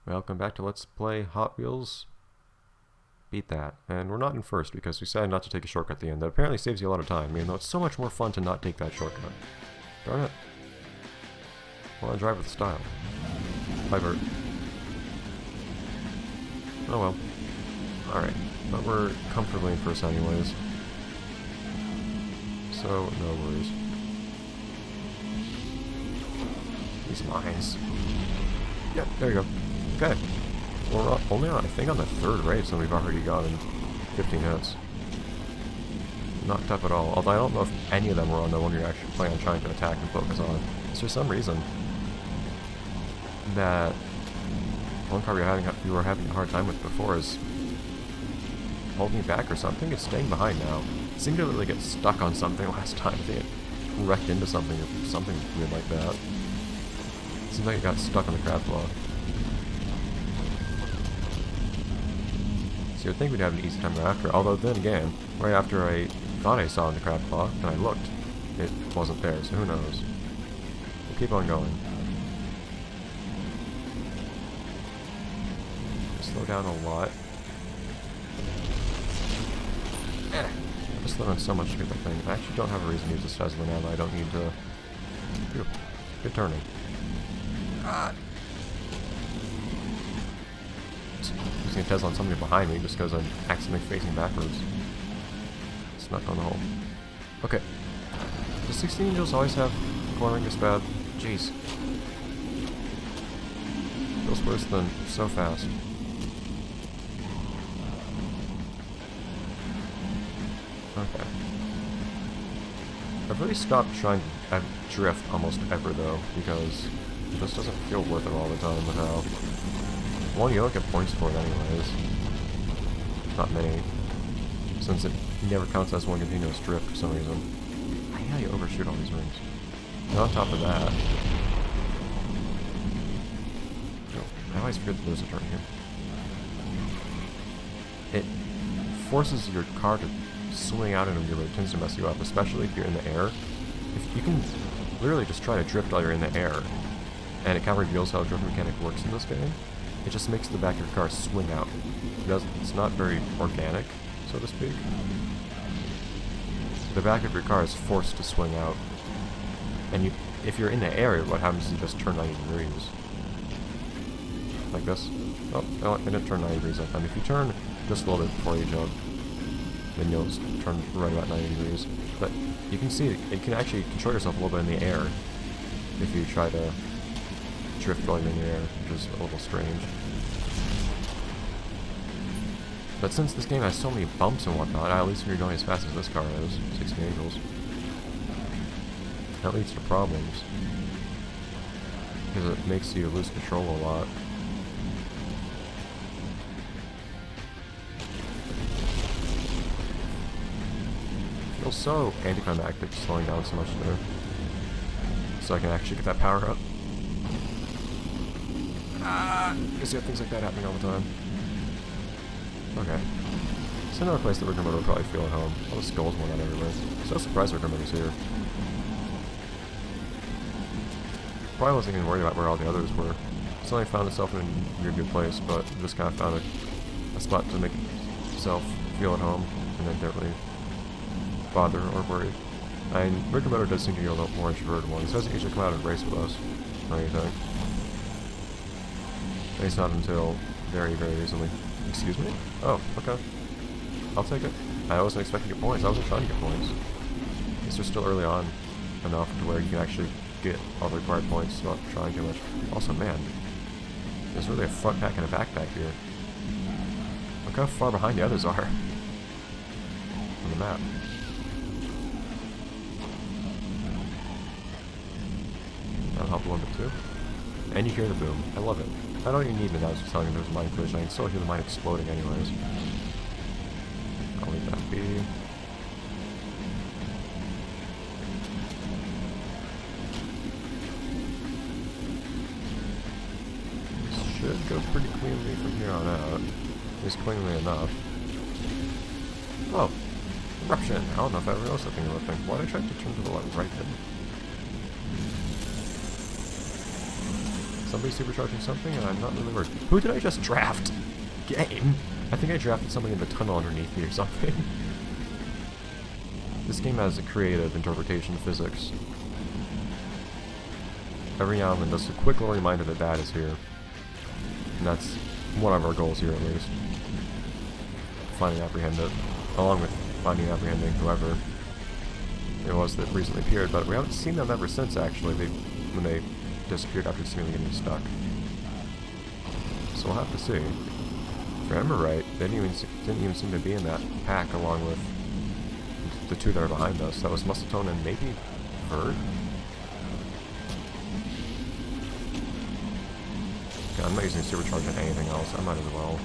Welcome back to Let's Play Hot Wheels Beat That. And we're not in first because we decided not to take a shortcut at the end. That apparently saves you a lot of time, even though it's so much more fun to not take that shortcut. Darn it. I want to drive with style. Bye, Bert. Oh well. Alright, but we're comfortably in first anyways. So, no worries. These mines. Yep, there you go. Okay. We're only on, I think, on the third race, and we've already gotten 15 hits. Not tough at all. Although I don't know if any of them were on the one you're actually planning on trying to attack and focus on. Is there some reason that one car you were having a hard time with before is holding you back or something? It's staying behind now. It seemed to really get stuck on something last time. I think it wrecked into something or something weird like that. It seems like it got stuck on the crab claw. So you'd think we'd have an easy time after, although then again, right after I thought I saw in the crab claw, and I looked, it wasn't there, so who knows. We'll keep on going. Slow down a lot. I just slow down so much to get that thing. I actually don't have a reason to use this as of now, I don't need to... Phew. Good turning. Using a Tesla on somebody behind me just because I'm accidentally facing backwards. Snuck on the hole. Okay. Does 16 angels always have cornering this bad? Jeez. Feels worse than so fast. Okay. I've really stopped trying to drift almost ever though, because it just doesn't feel worth it all the time with how... One, you don't get points for it anyways. Not many. Since it never counts as one continuous drift for some reason. I hate how you overshoot all these rings. And on top of that... I always forget that there's a turn here. It forces your car to swing out in a gear, but it tends to mess you up, especially if you're in the air. If you can literally just try to drift while you're in the air, and it kind of reveals how a drift mechanic works in this game. It just makes the back of your car swing out. It's not very organic, so to speak. The back of your car is forced to swing out. And if you're in the air, what happens is you just turn 90 degrees. Like this. Oh, no, I didn't turn 90 degrees that time. If you turn just a little bit before you jump, then you'll turn right about 90 degrees. But you can see it can actually control yourself a little bit in the air if you try to drift while you're in the air, which is a little strange. But since this game has so many bumps and whatnot, at least when you're going as fast as this car is, 16 angels, that leads to problems. Because it makes you lose control a lot. It feels so anticlimactic slowing down so much there. So I can actually get that power up. You see things like that happening all the time. Okay. It's another place that Rigor Motor would probably feel at home. All the skulls going on everywhere. So surprised Rigor Motor's here. Probably wasn't even worried about where all the others were. Suddenly found itself in a weird good place, but just kind of found a spot to make itself feel at home, and then didn't really bother or worry. And Rigor Motor does seem to be a little more introverted one. He doesn't usually come out and race with us or anything. At least not until very, very recently. Excuse me? Oh, okay. I'll take it. I wasn't expecting to get points. I wasn't trying to get points. These are still early on enough to where you can actually get all the required points without trying too much. Also, man, there's really a front pack and a backpack here. Look how far behind the others are on the map. That'll help a little bit too. And you hear the boom. I love it. I don't even need it. I was just telling you there's a mine collision. I can still hear the mine exploding anyways. I'll leave that be. This should go pretty cleanly from here on out. At least cleanly enough. Oh! Eruption! I don't know if I ever noticed that thing erupting. Why did I try to turn to the left right then? Somebody's supercharging something, and I'm not really worried. Who did I just draft? Game? I think I drafted somebody in the tunnel underneath me or something. This game has a creative interpretation of physics. Every now and then, just a quick little reminder that bad is here. And that's one of our goals here, at least. Finding apprehend it, along with finding and apprehending whoever it was that recently appeared, but we haven't seen them ever since, actually, when they disappeared after seemingly getting stuck. So we'll have to see. If I remember right, they didn't even seem to be in that pack along with the two that are behind us. That was Muscletone and maybe Verd? God, I'm not using supercharge on anything else. I might as well.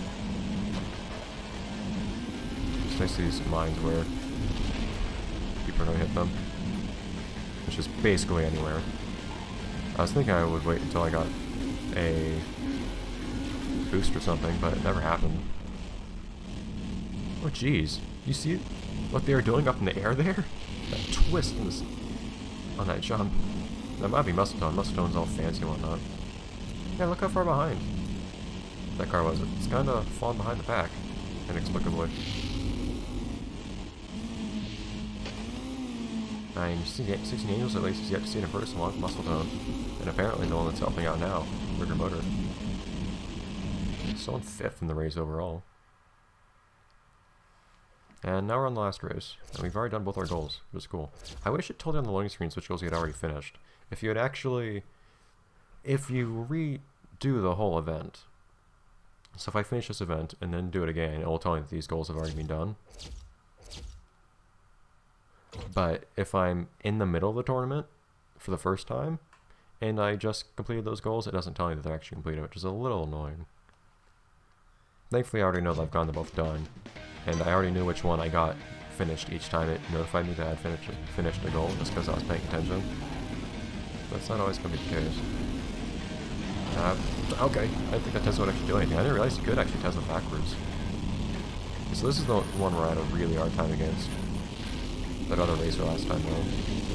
It's nice to use some mines where people are going to hit them. Which is basically anywhere. I was thinking I would wait until I got a boost or something, but it never happened. Oh jeez. You see what they were doing up in the air there? That twist in this, on that jump. That might be Muscletone. Muscletone's all fancy and whatnot. Yeah, look how far behind that car was. It's kind of fallen behind the pack, inexplicably. 16 Angels at least is yet to see it in person along with Muscletone. And apparently the one that's helping out now, Rigor Motor. Still in 5th in the race overall. And now we're on the last race, and we've already done both our goals, which is cool. I wish it told you on the loading screens which goals you had already finished. If you had actually... If you redo the whole event, so if I finish this event and then do it again, it will tell me that these goals have already been done. But if I'm in the middle of the tournament for the first time, and I just completed those goals, it doesn't tell me that they're actually completed, which is a little annoying. Thankfully I already know that I've gotten them both done, and I already knew which one I got finished each time it notified me that I had finished a goal, just because I was paying attention. That's not always going to be the case. Okay, I didn't think that Tesla would actually do anything. I didn't realize you could actually Tesla backwards. So this is the one where I had a really hard time against that other racer last time though.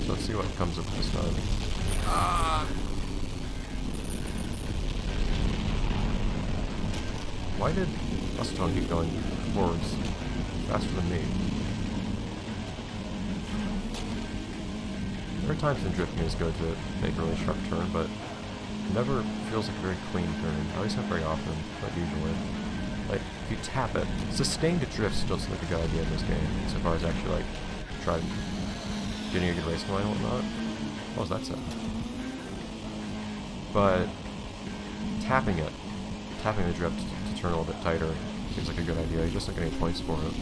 So let's see what comes up this time. Why did Muscletone keep going forwards faster than me? There are times when drifting is good to make a really sharp turn, but it never feels like a very clean turn. At least not very often, but usually. Like, if you tap it, sustained drift still seems like a good idea in this game, so far as actually, like, try getting a good racing line and whatnot. What was that sound? But tapping the drift to turn a little bit tighter seems like a good idea. You just don't get any points for it.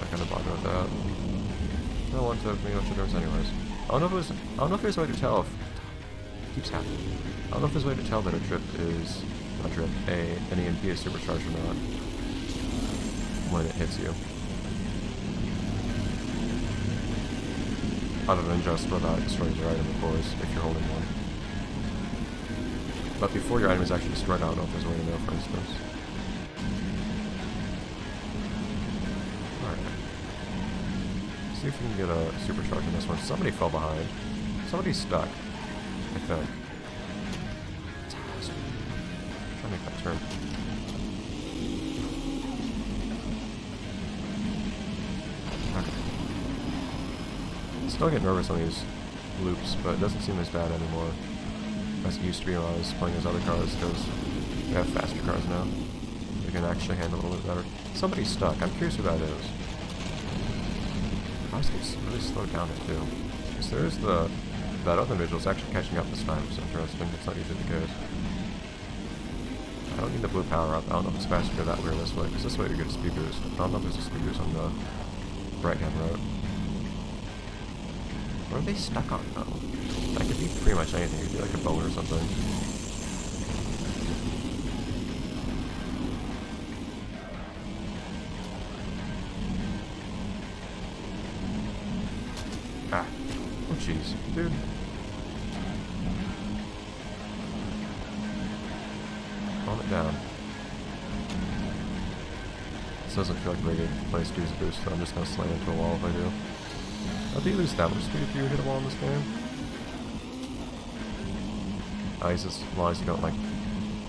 I kind of bother with that. I don't want to make much difference anyways. I don't know if there's a way to tell if it keeps happening. I don't know if there's a way to tell that a drift is not drift, an EMP is supercharged or not when it hits you. Other than just without destroying your item, of course, if you're holding one. But before your item is actually destroyed, I don't know if there's a way to know, for instance. Alright. See if we can get a supercharge on this one. Somebody fell behind. Somebody's stuck, I think. I'm trying to make that turn. Still get nervous on these loops, but it doesn't seem as bad anymore as it used to be when I was playing as other cars, because we have faster cars now. We can actually handle it a little bit better. Somebody's stuck. I'm curious who that is. Cars get really slowed down it too. So there's that other individual's actually catching up this time, which is interesting. It's not usually the case. I don't need the blue power up. I don't know if it's faster to go that way or this way, because this way you get a speed boost. I don't know if there's a speed boost on the right-hand road. What are they stuck on, though? That could be pretty much anything. It could be like a boat or something. Ah. Oh, jeez. Dude. Calm it down. This doesn't feel like a very good place to use a boost, so I'm just going to slam into a wall if I do. How do you lose that much speed if you hit a wall in this game? as long as you don't, like,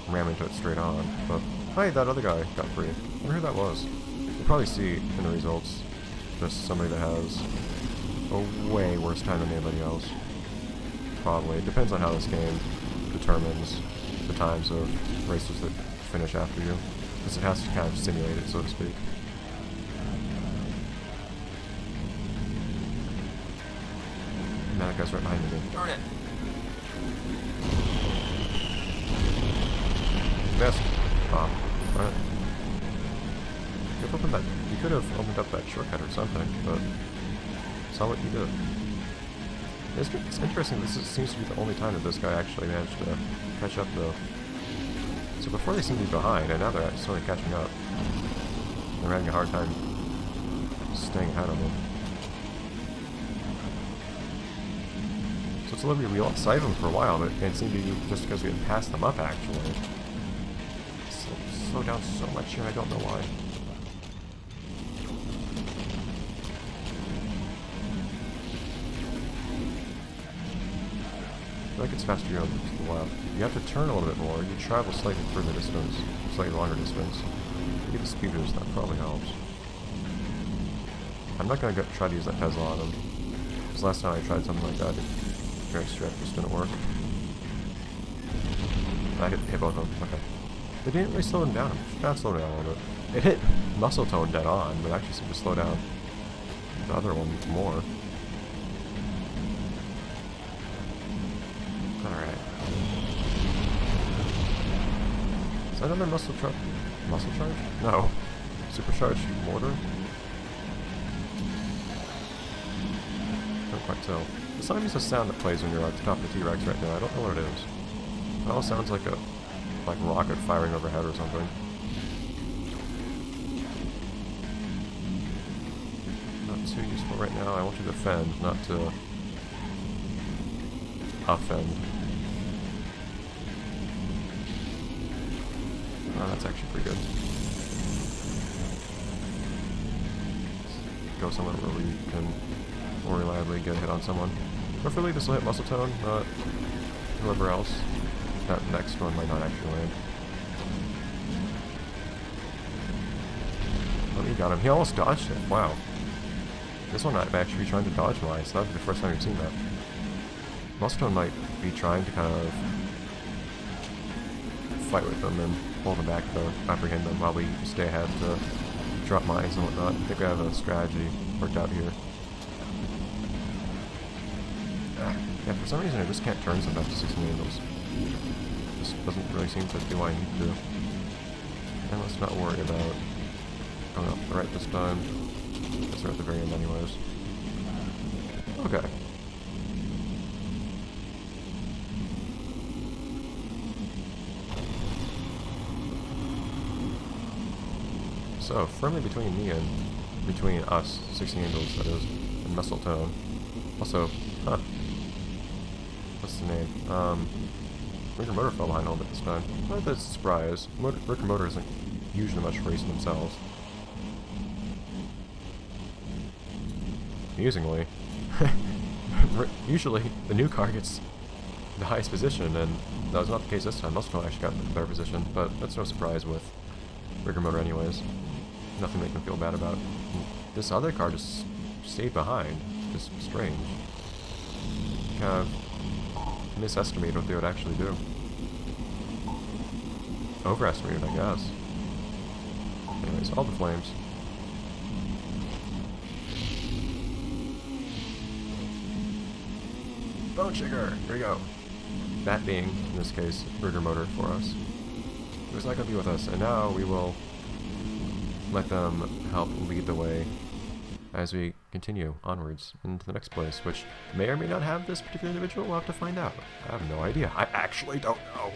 ram into it straight on. But, hey, that other guy got free. I wonder who that was. You'll probably see in the results just somebody that has a way worse time than anybody else. Probably. It depends on how this game determines the times of racers that finish after you. Because it has to kind of simulate it, so to speak. And that guy's right behind me. Darn it! Best. Ah, darn it. You could have opened up that shortcut or something, but saw what you did. It's interesting, seems to be the only time that this guy actually managed to catch up, though. So before they seemed to be behind, and now they're slowly catching up. They're having a hard time staying ahead of them. So it's a little bit, we lost sight of them for a while, but it seemed to be just because we had passed them up, actually. Slow down so much here, I don't know why. I feel like it's faster on to the left. You have to turn a little bit more. You travel slightly further distance, slightly longer distance. You get a speed boost, that probably helps. I'm not going to try to use that Tesla on him. Because last time I tried something like that, drag strap just didn't work. I hit both of them. Okay. They didn't really slow him down. Not slow down a little bit. It hit muscle tone dead on, but actually seemed to slow down the other one more. Alright. Is that another muscle charge? No. Supercharged mortar? Don't quite tell. The sound is a sound that plays when you're at the top of the T-Rex right now. I don't know what it is. It all sounds like a rocket firing overhead or something. Not too useful right now. I want to defend, not to offend. Oh, that's actually pretty good. Go somewhere where we can more reliably get a hit on someone. Preferably this will hit muscle tone, not whoever else. That next one might not actually land. Oh, he got him. He almost dodged it. Wow. This one might actually be trying to dodge mine, so that would be the first time we've seen that. Muscle tone might be trying to kind of fight with them and hold them back to apprehend them while we stay ahead to drop mines and whatnot. I think we have a strategy worked out here. Yeah, for some reason I just can't turn sometimes to 16 angles. Just doesn't really seem to do what I need to do. And let's not worry about going up to the right this time. Because they're at the very end anyways. Okay. So, firmly between us, 16 angles that is, and muscle tone. Also, what's the name? Rigor Motor fell behind a little bit this time. Not that it's a surprise. Rigor Motor isn't usually much racing themselves. Amusingly, usually the new car gets the highest position, and that was not the case this time. Muscle Tone actually got the better position, but that's no surprise with Rigor Motor anyways. Nothing to make them feel bad about. This other car just stayed behind. Just strange. Kind of misestimated what they would actually do. Overestimated, I guess. Anyways, all the flames. Bone Shaker! Here we go. That being, in this case, Rigor Motor for us. It was not going to be with us, and now we will let them help lead the way as we continue onwards into the next place, which may or may not have this particular individual. We'll have to find out. I have no idea. I actually don't know.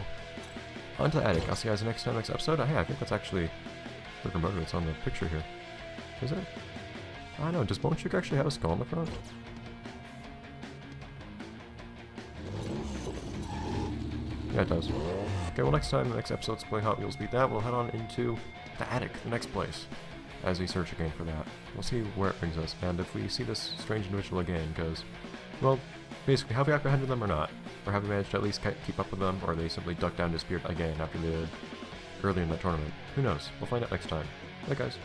On to the attic. I'll see you guys next time, next episode. Hey, I think that's actually Rigor Motor that's on the picture here. Is it? I don't know. Does Bone Shaker actually have a skull on the front? Yeah, it does. Okay, well, next time, the next episode, let's play Hot Wheels Beat That. We'll head on into the attic, the next place, as we search again for that. We'll see where it brings us, and if we see this strange individual again, because, well, basically, have we apprehended them or not? Or have we managed to at least keep up with them, or they simply ducked down and disappeared again after they did earlier in the tournament? Who knows? We'll find out next time. Bye guys.